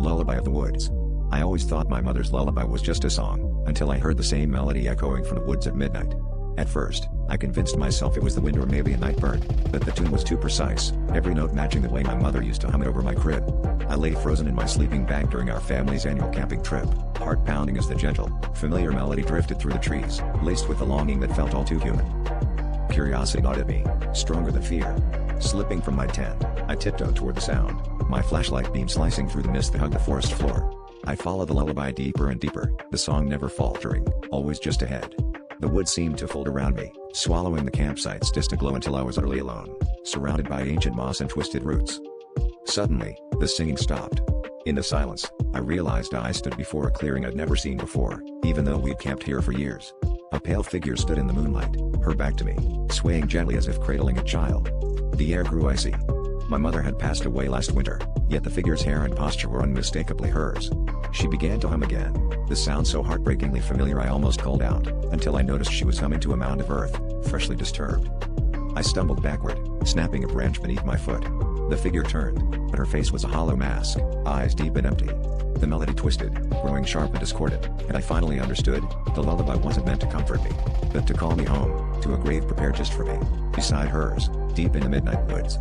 Lullaby of the Woods. I always thought my mother's lullaby was just a song, until I heard the same melody echoing from the woods at midnight. At first, I convinced myself it was the wind or maybe a night bird, but the tune was too precise, every note matching the way my mother used to hum it over my crib. I lay frozen in my sleeping bag during our family's annual camping trip, heart pounding as the gentle, familiar melody drifted through the trees, laced with a longing that felt all too human. Curiosity gnawed at me, stronger than fear. Slipping from my tent, I tiptoed toward the sound, my flashlight beam slicing through the mist that hugged the forest floor. I followed the lullaby deeper and deeper, the song never faltering, always just ahead. The woods seemed to fold around me, swallowing the campsite's distant glow until I was utterly alone, surrounded by ancient moss and twisted roots. Suddenly, the singing stopped. In the silence, I realized I stood before a clearing I'd never seen before, even though we'd camped here for years. A pale figure stood in the moonlight, her back to me, swaying gently as if cradling a child. The air grew icy. My mother had passed away last winter, yet the figure's hair and posture were unmistakably hers. She began to hum again, the sound so heartbreakingly familiar I almost called out, until I noticed she was humming to a mound of earth, freshly disturbed. I stumbled backward, snapping a branch beneath my foot. The figure turned, but her face was a hollow mask, eyes deep and empty. The melody twisted, growing sharp and discordant, and I finally understood, the lullaby wasn't meant to comfort me, but to call me home, to a grave prepared just for me, beside hers, deep in the midnight woods.